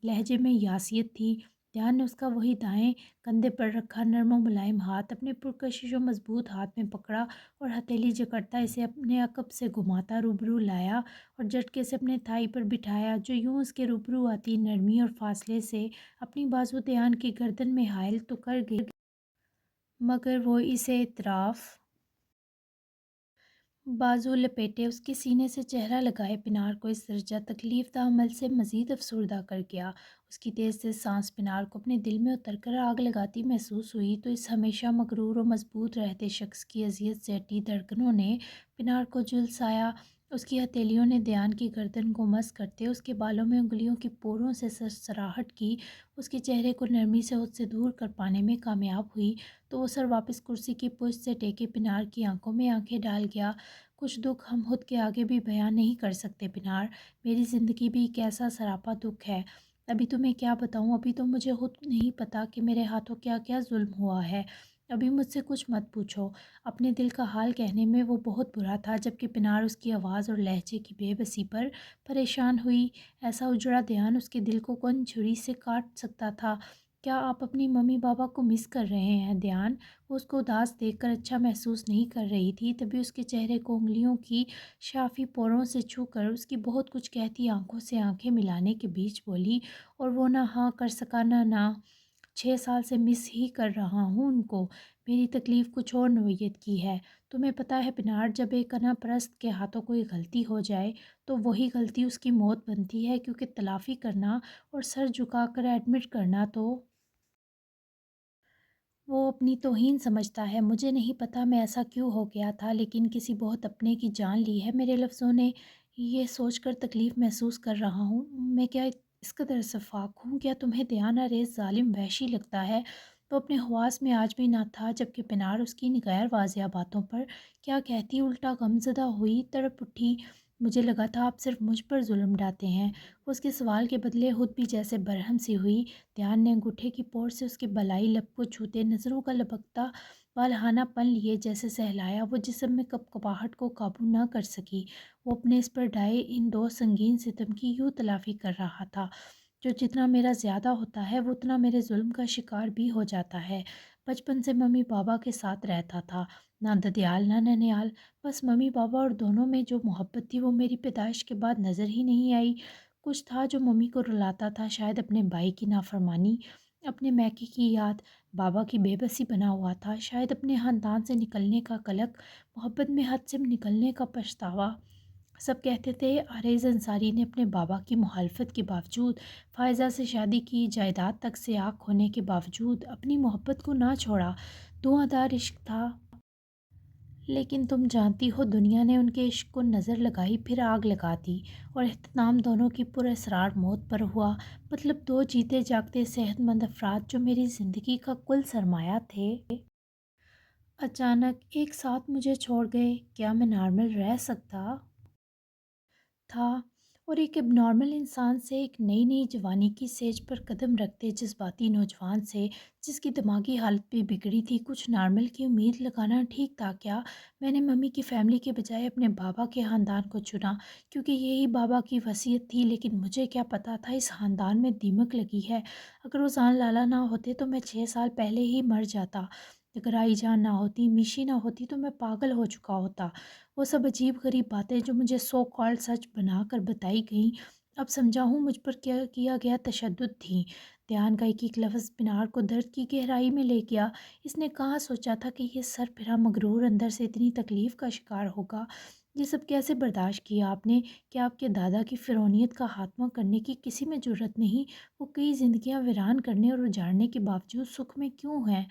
لہجے میں یاسیت تھی۔ دیان نے اس کا وہی دائیں کندھے پر رکھا نرم و ملائم ہاتھ اپنے پرکشش و مضبوط ہاتھ میں پکڑا، اور ہتھیلی جکڑتا اسے اپنے عقب سے گھماتا روبرو لایا، اور جھٹکے سے اپنے تھائی پر بٹھایا، جو یوں اس کے روبرو آتی نرمی اور فاصلے سے اپنی بازو دیان کی گردن میں حائل تو کر گئی، مگر وہ اسے اطراف بازو لپیٹے اس کے سینے سے چہرہ لگائے پنار کو اس درجہ تکلیف دہ عمل سے مزید افسردہ کر گیا۔ اس کی تیز تیز سانس پنار کو اپنے دل میں اتر کر آگ لگاتی محسوس ہوئی، تو اس ہمیشہ مغرور و مضبوط رہتے شخص کی اذیت سے ہٹی دھڑکنوں نے پنار کو جھلسایا۔ اس کی ہتھیلیوں نے دیان کی گردن کو مس کرتے اس کے بالوں میں انگلیوں کی پوروں سے سرسراہٹ کی، اس کے چہرے کو نرمی سے خود سے دور کر پانے میں کامیاب ہوئی، تو وہ سر واپس کرسی کی پشت سے ٹیکے پنار کی آنکھوں میں آنکھیں ڈال گیا۔ کچھ دکھ ہم خود کے آگے بھی بیان نہیں کر سکتے پنار، میری زندگی بھی ایک ایسا سراپا دکھ ہے۔ ابھی تمہیں کیا بتاؤں، ابھی تو مجھے خود نہیں پتا کہ میرے ہاتھوں کیا کیا ظلم ہوا ہے۔ ابھی مجھ سے کچھ مت پوچھو۔ اپنے دل کا حال کہنے میں وہ بہت برا تھا، جبکہ پنار اس کی آواز اور لہجے کی بے بسی پر پریشان ہوئی۔ ایسا اجڑا دیان اس کے دل کو کون چھری سے کاٹ سکتا تھا؟ کیا آپ اپنی ممی بابا کو مس کر رہے ہیں دیان؟ وہ اس کو اداس دیکھ کر اچھا محسوس نہیں کر رہی تھی، تبھی اس کے چہرے کو انگلیوں کی شافی پوروں سے چھو کر اس کی بہت کچھ کہتی آنکھوں سے آنکھیں ملانے کے بیچ بولی، اور وہ نہ ہاں کر سکا نہ 6 سال سے مس ہی کر رہا ہوں ان کو۔ میری تکلیف کچھ اور نوعیت کی ہے۔ تمہیں پتہ ہے پنار، جب ایک انا پرست کے ہاتھوں کوئی غلطی ہو جائے تو وہی غلطی اس کی موت بنتی ہے، کیونکہ تلافی کرنا اور سر جھکا کر ایڈمٹ کرنا تو وہ اپنی توہین سمجھتا ہے۔ مجھے نہیں پتا میں ایسا کیوں ہو گیا تھا، لیکن کسی بہت اپنے کی جان لی ہے میرے لفظوں نے۔ یہ سوچ کر تکلیف محسوس کر رہا ہوں، میں کیا اس قدر شفاق ہوں؟ کیا تمہیں دیان آریز ظالم وحشی لگتا ہے؟ وہ اپنے حواس میں آج بھی نہ تھا، جبکہ پنار اس کی غیر واضح باتوں پر کیا کہتی الٹا غمزدہ ہوئی، تڑپ اٹھی۔ مجھے لگا تھا آپ صرف مجھ پر ظلم ڈھاتے ہیں۔ اس کے سوال کے بدلے خود بھی جیسے برہم سی ہوئی۔ دیان نے انگوٹھے کی پور سے اس کے بالائی لب کو چھوتے نظروں کا لپکتا والہانہ پن لیے جیسے سہلایا، وہ جسم میں کپکپاہٹ کو قابو نہ کر سکی۔ وہ اپنے اس پر ڈھائے ان دو سنگین ستم کی یوں تلافی کر رہا تھا، جو جتنا میرا زیادہ ہوتا ہے وہ اتنا میرے ظلم کا شکار بھی ہو جاتا ہے۔ بچپن سے ممی بابا کے ساتھ رہتا تھا، نہ ددیال نہ ننیال، بس ممی بابا، اور دونوں میں جو محبت تھی وہ میری پیدائش کے بعد نظر ہی نہیں آئی۔ کچھ تھا جو ممی کو رلاتا تھا، شاید اپنے بھائی کی نافرمانی، اپنے میکے کی یاد، بابا کی بے بسی بنا ہوا تھا، شاید اپنے خاندان سے نکلنے کا قلق، محبت میں حد سے نکلنے کا پچھتاوا۔ سب کہتے تھے عریض انصاری نے اپنے بابا کی مخالفت کے باوجود، فائزہ سے شادی کی، جائیداد تک سے آنکھ ہونے کے باوجود اپنی محبت کو نہ چھوڑا۔ دھواں دھار عشق تھا، لیکن تم جانتی ہو دنیا نے ان کے عشق کو نظر لگائی، پھر آگ لگا دی، اور اختتام دونوں کی پراسرار موت پر ہوا۔ مطلب دو جیتے جاگتے صحت مند افراد جو میری زندگی کا کل سرمایہ تھے، اچانک ایک ساتھ مجھے چھوڑ گئے۔ کیا میں نارمل رہ سکتا تھا؟ اور ایک اب نارمل انسان سے، ایک نئی نئی جوانی کی سیج پر قدم رکھتے جذباتی نوجوان سے، جس کی دماغی حالت بھی بگڑی تھی، کچھ نارمل کی امید لگانا ٹھیک تھا کیا؟ میں نے ممی کی فیملی کے بجائے اپنے بابا کے خاندان کو چنا، کیونکہ یہی بابا کی وصیت تھی، لیکن مجھے کیا پتہ تھا اس خاندان میں دیمک لگی ہے۔ اگر وہ زان لالا نہ ہوتے تو میں 6 سال پہلے ہی مر جاتا، اگر آئی جان نہ ہوتی، میشی نہ ہوتی، تو میں پاگل ہو چکا ہوتا۔ وہ سب عجیب غریب باتیں جو مجھے سو کالڈ سچ بنا کر بتائی گئیں، اب سمجھا ہوں مجھ پر کیا کیا گیا تشدد تھیں۔ دھیان کا ایک ایک لفظ پنار کو درد کی گہرائی میں لے گیا۔ اس نے کہاں سوچا تھا کہ یہ سر پھرا مغرور اندر سے اتنی تکلیف کا شکار ہوگا؟ یہ سب کیسے برداشت کیا آپ نے؟ کیا آپ کے دادا کی فرعونیت کا خاتمہ کرنے کی کسی میں جرأت نہیں؟ وہ کئی زندگیاں ویران کرنے اور اجاڑنے کے باوجود سکھ میں کیوں ہیں؟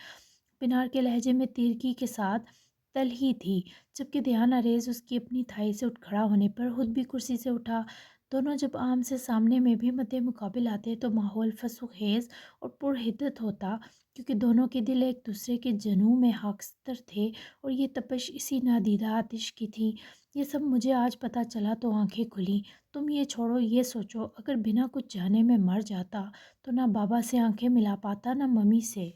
پنار کے لہجے میں تیرگی کے ساتھ تلخی تھی، جبکہ دھیان عریض اس کی اپنی تھائی سے اٹھ کھڑا ہونے پر خود بھی کرسی سے اٹھا۔ دونوں جب عام سے سامنے میں بھی مد مقابل آتے تو ماحول فسو خیز اور پرحدت ہوتا، کیونکہ دونوں کے دل ایک دوسرے کے جنوں میں خاکستر تھے، اور یہ تپش اسی نادیدہ آتش کی تھی۔ یہ سب مجھے آج پتہ چلا تو آنکھیں کھلیں۔ تم یہ چھوڑو، یہ سوچو، اگر بنا کچھ جانے میں مر جاتا تو نہ بابا سے آنکھیں ملا پاتا نہ ممی سے۔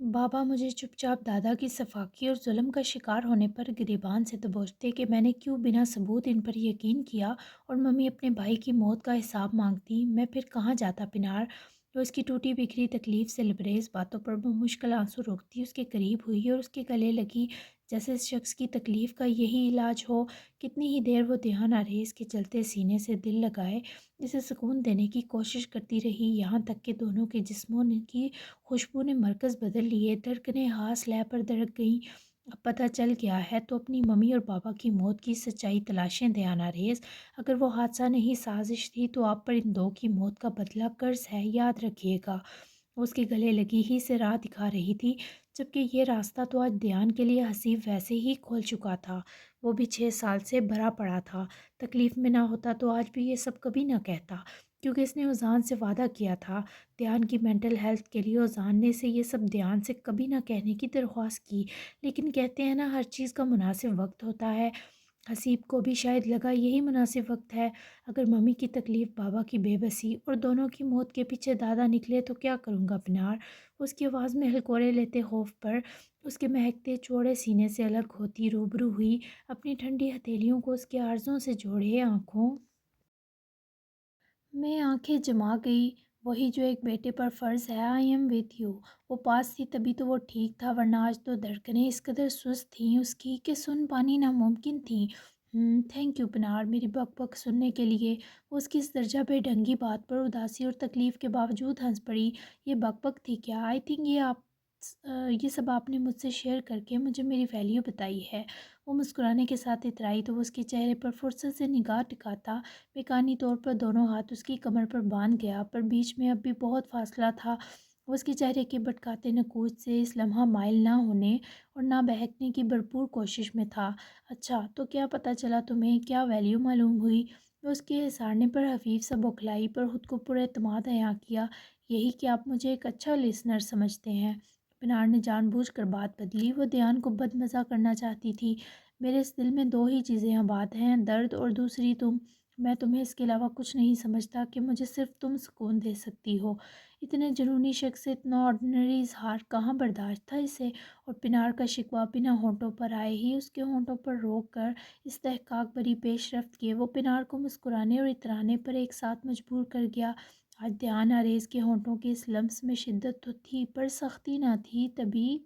بابا مجھے چپ چاپ دادا کی سفاکی اور ظلم کا شکار ہونے پر گریبان سے دبوچتے کہ میں نے کیوں بنا ثبوت ان پر یقین کیا، اور ممی اپنے بھائی کی موت کا حساب مانگتی، میں پھر کہاں جاتا پنار؟ وہ اس کی ٹوٹی بکھری تکلیف سے لبریز باتوں پر بمشکل آنسو روکتی اس کے قریب ہوئی اور اس کے گلے لگی، جیسے اس شخص کی تکلیف کا یہی علاج ہو۔ کتنی ہی دیر وہ دھیان عریض کے چلتے سینے سے دل لگائے اسے سکون دینے کی کوشش کرتی رہی، یہاں تک کہ دونوں کے جسموں کی خوشبو نے مرکز بدل لیے، دھڑکنیں خاص لے پر دھڑک گئیں۔ اب پتہ چل گیا ہے تو اپنی ممی اور بابا کی موت کی سچائی تلاشیں دھیان عریض۔ اگر وہ حادثہ نہیں سازش تھی تو آپ پر ان دو کی موت کا بدلہ قرض ہے، یاد رکھیے گا۔ وہ اس کے گلے لگی ہی سے راہ دکھا رہی تھی، جبکہ یہ راستہ تو آج دھیان کے لیے حسیب ویسے ہی کھول چکا تھا، وہ بھی 6 سال سے بھرا پڑا تھا۔ تکلیف میں نہ ہوتا تو آج بھی یہ سب کبھی نہ کہتا، کیونکہ اس نے اذان سے وعدہ کیا تھا، دھیان کی مینٹل ہیلتھ کے لیے اذان نے سے یہ سب دھیان سے کبھی نہ کہنے کی درخواست کی۔ لیکن کہتے ہیں نا، ہر چیز کا مناسب وقت ہوتا ہے، حسیب کو بھی شاید لگا یہی مناسب وقت ہے۔ اگر ممی کی تکلیف، بابا کی بے بسی اور دونوں کی موت کے پیچھے دادا نکلے تو کیا کروں گا پنار؟ اس کی آواز میں ہلکورے لیتے خوف پر اس کے مہکتے چوڑے سینے سے الگ ہوتی روبرو ہوئی، اپنی ٹھنڈی ہتھیلیوں کو اس کے عارضوں سے جوڑے آنکھوں میں آنکھیں جما گئی۔ وہی جو ایک بیٹے پر فرض ہے، آئی ایم وتھ یو۔ وہ پاس تھی تبھی تو وہ ٹھیک تھا، ورنہ آج تو دھڑکنیں اس قدر سست تھیں اس کی کہ سن پانی ناممکن تھیں۔ تھینک یو پنار، میری بک بک سننے کے لیے۔ وہ اس کی اس درجہ بے ڈھنگی بات پر اداسی اور تکلیف کے باوجود ہنس پڑی۔ یہ بک بک تھی کیا؟ آئی تھنک یہ سب آپ نے مجھ سے شیئر کر کے مجھے میری ویلیو بتائی ہے۔ وہ مسکرانے کے ساتھ اترائی تو وہ اس کے چہرے پر فرصت سے نگاہ ٹکاتا بیکانی طور پر دونوں ہاتھ اس کی کمر پر باندھ گیا، پر بیچ میں اب بھی بہت فاصلہ تھا۔ وہ اس کے چہرے کے بھٹکاتے نکوچ سے اس لمحہ مائل نہ ہونے اور نہ بہکنے کی بھرپور کوشش میں تھا۔ اچھا تو کیا پتہ چلا تمہیں؟ کیا ویلیو معلوم ہوئی؟ وہ اس کے احسارنے پر خفیف سا بوکھلائی پر خود کو پر اعتماد عیاں کیا۔ یہی کہ آپ مجھے ایک اچھا لسنر سمجھتے ہیں؟ پنار نے جان بوجھ کر بات بدلی، وہ دھیان کو بد مزہ کرنا چاہتی تھی۔ میرے اس دل میں دو ہی چیزیں آباد ہیں، درد اور دوسری تم۔ میں تمہیں اس کے علاوہ کچھ نہیں سمجھتا کہ مجھے صرف تم سکون دے سکتی ہو۔ اتنے جنونی شخص سے اتنا آرڈنری اظہار کہاں برداشت تھا اسے؟ اور پنار کا شکوہ بنا ہونٹوں پر آئے ہی اس کے ہونٹوں پر روک کر استحقاق بری پیش رفت کیے وہ پنار کو مسکرانے اور اترانے پر ایک ساتھ مجبور کر گیا۔ آج دھیان آریز کے ہونٹوں کے اس لمس میں شدت تو تھی پر سختی نہ تھی۔ تبھی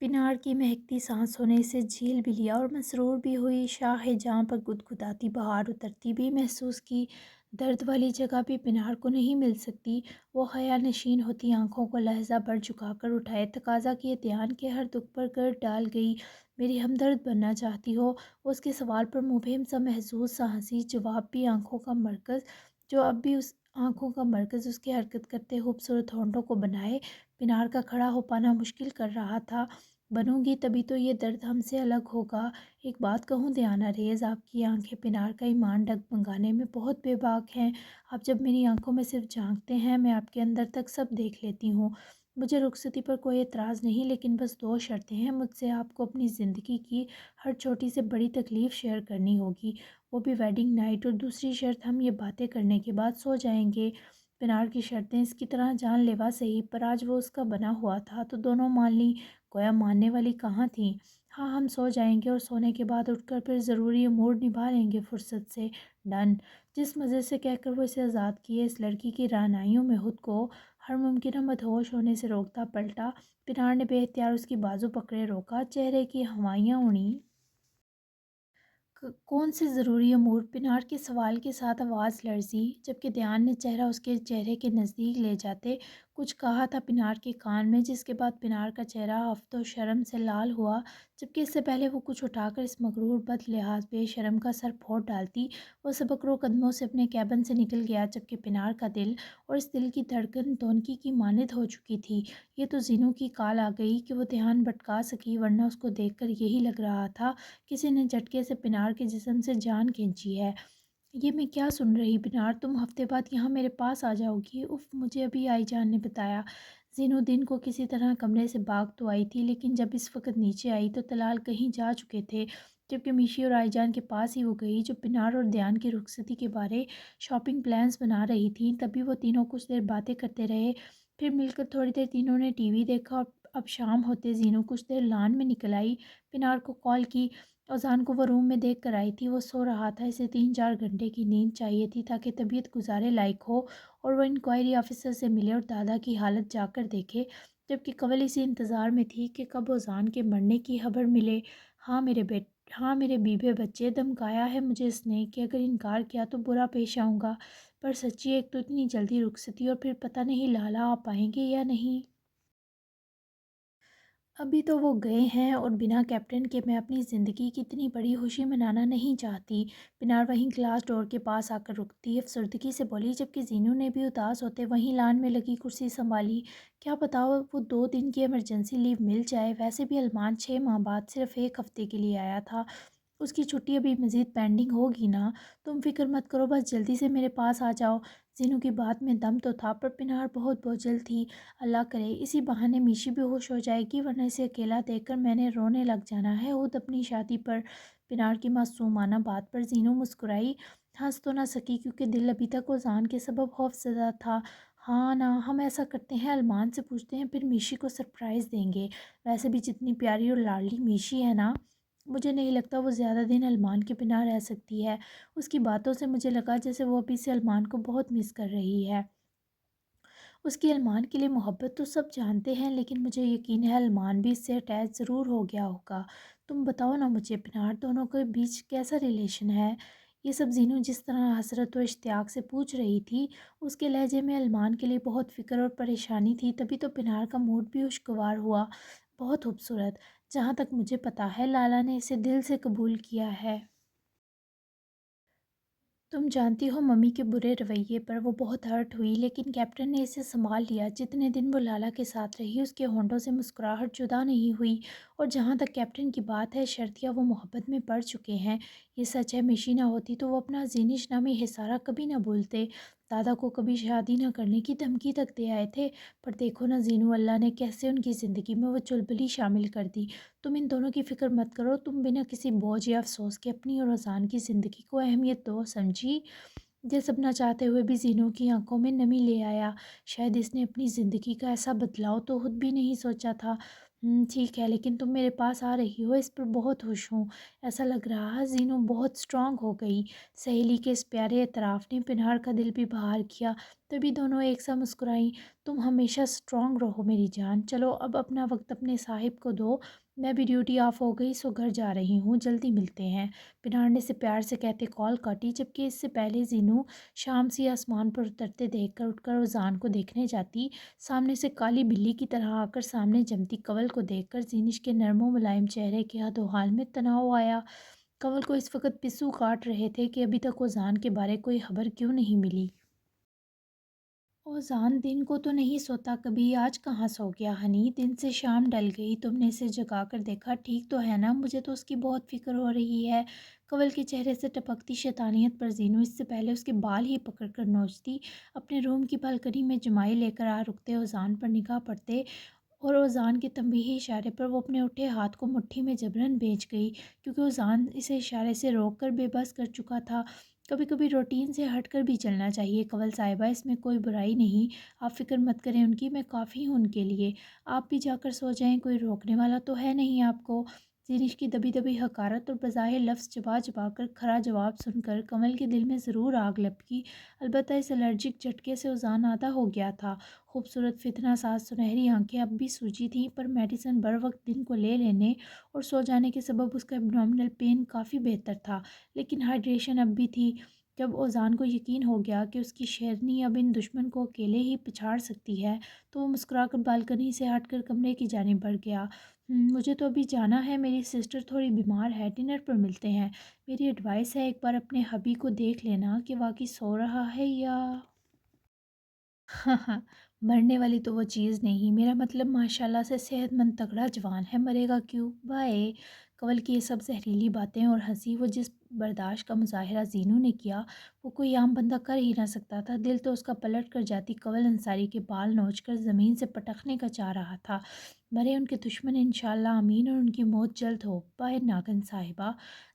پنار کی مہکتی سانسوں نے اسے جھیل بھی لیا اور مسرور بھی ہوئی۔ شاہ جہاں پر گدگداتی بہار اترتی بھی محسوس کی، درد والی جگہ بھی پنار کو نہیں مل سکتی۔ وہ حیا نشین ہوتی آنکھوں کو لہجہ بھر جھکا کر اٹھائے، تقاضا کیے دھیان کے ہر دکھ پر گرد ڈال گئی۔ میری ہمدرد بننا چاہتی ہو؟ وہ اس کے سوال پر مبہم سا محظوظ سا ہنسی، جواب بھی آنکھوں کا مرکز، جو اب بھی اس آنکھوں کا مرکز اس کے حرکت کرتے خوبصورت ہونٹوں کو بنائے پنار کا کھڑا ہو پانا مشکل کر رہا تھا۔ بنوں گی تبھی تو یہ درد ہم سے الگ ہوگا۔ ایک بات کہوں دھیانہ ریز، آپ کی آنکھیں پنار کا ایمان ڈگمگانے میں بہت بے باک ہیں۔ آپ جب میری آنکھوں میں صرف جھانکتے ہیں میں آپ کے اندر تک سب دیکھ لیتی ہوں۔ مجھے رخصتی پر کوئی اعتراض نہیں، لیکن بس دو شرطیں ہیں۔ مجھ سے آپ کو اپنی زندگی کی ہر چھوٹی سے بڑی تکلیف شیئر کرنی ہوگی، وہ بھی ویڈنگ نائٹ، اور دوسری شرط، ہم یہ باتیں کرنے کے بعد سو جائیں گے۔ پنار کی شرطیں اس کی طرح جان لیوا صحیح، پر آج وہ اس کا بنا ہوا تھا تو دونوں مان لیں۔ گویا ماننے والی کہاں تھیں؟ ہاں ہم سو جائیں گے اور سونے کے بعد اٹھ کر پھر ضروری امور نبھا لیں گے فرصت سے۔ ڈن۔ جس مزے سے کہہ کر وہ اسے آزاد کیے، اس لڑکی کی رعنائیوں میں خود کو ہر ممکنہ مدہوش ہونے سے روکتا پلٹا۔ پنار نے بے اختیار اس کی بازو پکڑے روکا، چہرے کی ہوائیاں اڑیں۔ کون سے ضروری امور؟ پنار کے سوال کے ساتھ آواز لرزی، جبکہ دھیان نے چہرہ اس کے چہرے کے نزدیک لے جاتے کچھ کہا تھا پنار کے کان میں، جس کے بعد پنار کا چہرہ افت و شرم سے لال ہوا، جبکہ اس سے پہلے وہ کچھ اٹھا کر اس مغرور بد لحاظ بے شرم کا سر پھوڑ ڈالتی۔ وہ سبک رو قدموں سے اپنے کیبن سے نکل گیا، جبکہ پنار کا دل اور اس دل کی دھڑکن دونکی کی مانند ہو چکی تھی۔ یہ تو زینو کی کال آ گئی کہ وہ دھیان بھٹکا سکی، ورنہ اس کو دیکھ کر یہی لگ رہا تھا کسی نے جھٹکے سے پنار کے جسم سے جان کھینچی ہے۔ یہ میں کیا سن رہی پنار، تم ہفتے بعد یہاں میرے پاس آ جاؤ گی؟ اف، مجھے ابھی آئی جان نے بتایا۔ زینو دن کو کسی طرح کمرے سے بھاگ تو آئی تھی، لیکن جب اس وقت نیچے آئی تو طلال کہیں جا چکے تھے، جبکہ میشی اور آئی جان کے پاس ہی وہ گئی جو پنار اور دھیان کی رخصتی کے بارے شاپنگ پلانز بنا رہی تھیں۔ تبھی وہ تینوں کچھ دیر باتیں کرتے رہے، پھر مل کر تھوڑی دیر تینوں نے ٹی وی دیکھا، اور اب شام ہوتے زینو کچھ دیر لان میں نکل آئی، پنار کو کال کی۔ اذان کو وہ روم میں دیکھ کر آئی تھی، وہ سو رہا تھا، اسے 3-4 گھنٹے کی نیند چاہیے تھی تاکہ طبیعت گزارے لائق ہو اور وہ انکوائری آفیسر سے ملے اور دادا کی حالت جا کر دیکھے، جبکہ قبل اسی انتظار میں تھی کہ کب اذان کے مرنے کی خبر ملے۔ ہاں میرے بیبے بچے، دھمکایا ہے مجھے اس نے کہ اگر انکار کیا تو برا پیش آؤں گا، پر سچی ایک تو اتنی جلدی رخصتی، اور پھر پتہ نہیں لالا آ پائیں گے یا نہیں۔ ابھی تو وہ گئے ہیں اور بنا کیپٹن کے میں اپنی زندگی کی اتنی بڑی خوشی منانا نہیں چاہتی۔ پنار وہیں گلاس ڈور کے پاس آ کر رکتی افسردگی سے بولی، جبکہ زینو نے بھی اداس ہوتے وہیں لان میں لگی کرسی سنبھالی۔ کیا پتا وہ 2 دن کی ایمرجنسی لیو مل جائے، ویسے بھی المان 6 ماہ بعد صرف ایک ہفتے کے لیے آیا تھا، اس کی چھٹی ابھی مزید پینڈنگ ہوگی نا۔ تم فکر مت کرو، بس جلدی سے میرے پاس آ جاؤ۔ زینو کی بات میں دم تو تھا، پر پنار بہت بوجھل تھی۔ اللہ کرے اسی بہانے میشی بھی ہوش ہو جائے گی، ورنہ اسے اکیلا دیکھ کر میں نے رونے لگ جانا ہے خود اپنی شادی پر۔ پنار کی معصومانہ بات پر زینو مسکرائی، ہنس تو نہ سکی کیونکہ دل ابھی تک اذان کے سبب خوف زدہ تھا۔ ہاں نا، ہم ایسا کرتے ہیں، المان سے پوچھتے ہیں، پھر میشی کو سرپرائز دیں گے۔ ویسے بھی جتنی پیاری اور لاڈلی میشی ہے نا، مجھے نہیں لگتا وہ زیادہ دن المان کے بنا رہ سکتی ہے۔ اس کی باتوں سے مجھے لگا جیسے وہ ابھی سے المان کو بہت مس کر رہی ہے۔ اس کی المان کے لیے محبت تو سب جانتے ہیں، لیکن مجھے یقین ہے المان بھی اس سے اٹیچ ضرور ہو گیا ہوگا۔ تم بتاؤ نا مجھے پنار، دونوں کے بیچ کیسا ریلیشن ہے؟ یہ سب زینو جس طرح حسرت و اشتیاق سے پوچھ رہی تھی، اس کے لہجے میں المان کے لیے بہت فکر اور پریشانی تھی۔ تبھی تو پنار کا موڈ بھی خوشگوار ہوا۔ بہت خوبصورت، جہاں تک مجھے پتہ ہے لالا نے اسے دل سے قبول کیا ہے۔ تم جانتی ہو ممی کے برے رویے پر وہ بہت ہرٹ ہوئی، لیکن کیپٹن نے اسے سنبھال لیا۔ جتنے دن وہ لالا کے ساتھ رہی اس کے ہونٹوں سے مسکراہٹ جدا نہیں ہوئی، اور جہاں تک کیپٹن کی بات ہے، شرطیہ وہ محبت میں پڑ چکے ہیں۔ یہ سچ ہے، میشی نہ ہوتی تو وہ اپنا زینش نامی حصارہ کبھی نہ بھولتے۔ دادا کو کبھی شادی نہ کرنے کی دھمکی تک دے آئے تھے، پر دیکھو نا زینو، اللہ نے کیسے ان کی زندگی میں وہ چلبلی شامل کر دی۔ تم ان دونوں کی فکر مت کرو، تم بنا کسی بوجھ یا افسوس کے اپنی اور اذان کی زندگی کو اہمیت دو، سمجھی؟ یہ سب نہ چاہتے ہوئے بھی زینوں کی آنکھوں میں نمی لے آیا۔ شاید اس نے اپنی زندگی کا ایسا بدلاؤ تو خود بھی نہیں سوچا تھا۔ ٹھیک ہے، لیکن تم میرے پاس آ رہی ہو، اس پر بہت خوش ہوں۔ ایسا لگ رہا زینوں بہت اسٹرانگ ہو گئی۔ سہیلی کے اس پیارے اعتراف نے پنہار کا دل بھی بحال کیا۔ تبھی دونوں ایک سا مسکرائیں۔ تم ہمیشہ اسٹرانگ رہو میری جان۔ چلو اب اپنا وقت اپنے صاحب کو دو، میں بھی ڈیوٹی آف ہو گئی سو گھر جا رہی ہوں، جلدی ملتے ہیں۔ پنہار نے اسے پیار سے کہتے کال کاٹی، جبکہ اس سے پہلے زینو شام سی آسمان پر اترتے دیکھ کر اٹھ کر اذان کو دیکھنے جاتی، سامنے سے کالی بلی کی طرح آ کر سامنے جمتی کنول کو دیکھ کر زینش کے نرم و ملائم چہرے کے حد و حال میں تناؤ آیا۔ کنول کو اس وقت پسو کاٹ رہے تھے کہ ابھی تک اذان کے بارے کوئی خبر کیوں نہیں ملی۔ اوزان دن کو تو نہیں سوتا کبھی، آج کہاں سو گیا ہنی؟ دن سے شام ڈل گئی، تم نے اسے جگا کر دیکھا ٹھیک تو ہے نا؟ مجھے تو اس کی بہت فکر ہو رہی ہے۔ کنول کے چہرے سے ٹپکتی شیطانیت پر زینو اس سے پہلے اس کے بال ہی پکڑ کر نوچتی، اپنے روم کی بالکنی میں جمائی لے کر آ رکتے اوزان پر نگاہ پڑتے، اور اوزان کے تنبیہی اشارے پر وہ اپنے اٹھے ہاتھ کو مٹھی میں جبراً بھیج گئی، کیونکہ اوزان اسے اشارے سے روک کر بے بس کر چکا تھا۔ کبھی کبھی روٹین سے ہٹ کر بھی چلنا چاہیے کنول صاحبہ، اس میں کوئی برائی نہیں، آپ فکر مت کریں ان کی، میں کافی ہوں ان کے لیے۔ آپ بھی جا کر سو جائیں، کوئی روکنے والا تو ہے نہیں آپ کو۔ زینش کی دبی دبی حقارت اور بظاہر لفظ چبا چبا کر کھرا جواب سن کر کنول کے دل میں ضرور آگ لپکی، البتہ اس الرجک جھٹکے سے اوزان آدھا ہو گیا تھا۔ خوبصورت فتنہ ساز سنہری آنکھیں اب بھی سوجی تھیں، پر میڈیسن بر وقت دن کو لے لینے اور سو جانے کے سبب اس کا ایبڈومینل پین کافی بہتر تھا، لیکن ہائیڈریشن اب بھی تھی۔ جب اوزان کو یقین ہو گیا کہ اس کی شیرنی اب ان دشمن کو اکیلے ہی پچھاڑ سکتی ہے، تو وہ مسکرا کر بالکنی سے ہٹ کر کمرے کی جانب بڑھ گیا۔ مجھے تو ابھی جانا ہے، میری سسٹر تھوڑی بیمار ہے، ڈنر پر ملتے ہیں۔ میری ایڈوائس ہے ایک بار اپنے ہبی کو دیکھ لینا کہ واقعی سو رہا ہے یا ہاں ہاں، مرنے والی تو وہ چیز نہیں، میرا مطلب ماشاءاللہ سے صحت مند تگڑا جوان ہے، مرے گا کیوں؟ بائے۔ کنول کی یہ سب زہریلی باتیں اور ہنسی، وہ جس برداشت کا مظاہرہ زینو نے کیا وہ کوئی عام بندہ کر ہی نہ سکتا تھا۔ دل تو اس کا پلٹ کر جاتی کنول انصاری کے بال نوچ کر زمین سے پٹکنے کا چاہ رہا تھا۔ مرے ان کے دشمن انشاءاللہ آمین، اور ان کی موت جلد ہو۔ بائے ناگن صاحبہ۔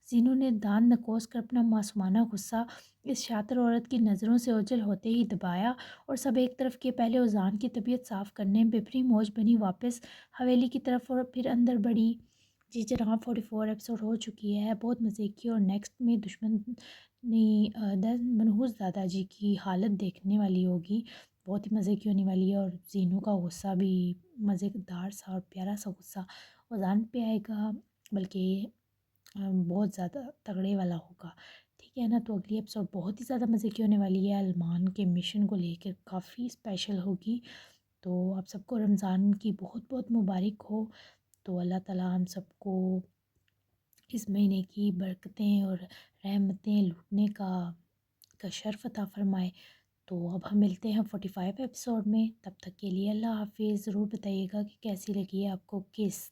زینو نے دانت نکوس کر اپنا معصومانہ غصہ اس شاطر عورت کی نظروں سے اوجھل ہوتے ہی دبایا، اور سب ایک طرف کے پہلے اوزان کی طبیعت صاف کرنے بپری موج بنی واپس حویلی کی طرف اور پھر اندر بڑھی۔ جی جناب، 44 ایپیسوڈ ہو چکی ہے، بہت مزے کی، اور نیکسٹ میں دشمنی منحوس دادا جی کی حالت دیکھنے والی ہوگی، بہت ہی مزے کی ہونے والی ہے، اور زینو کا غصہ بھی مزے دار سا اور پیارا سا غصہ اوزان پہ آئے گا، بلکہ بہت زیادہ تگڑے والا ہوگا۔ ٹھیک ہے نا؟ تو اگلی ایپیسوڈ بہت ہی زیادہ مزے کی ہونے والی ہے، المان کے مشن کو لے کر کافی اسپیشل ہوگی۔ تو آپ سب کو رمضان کی بہت بہت مبارک ہو۔ تو اللہ تعالیٰ ہم سب کو اس مہینے کی برکتیں اور رحمتیں لوٹنے کا شرف عطا فرمائے۔ تو اب ہم ملتے ہیں 45 ایپیسوڈ میں، تب تک کے لیے اللہ حافظ۔ ضرور بتائیے گا کہ کیسی لگی ہے آپ کو کس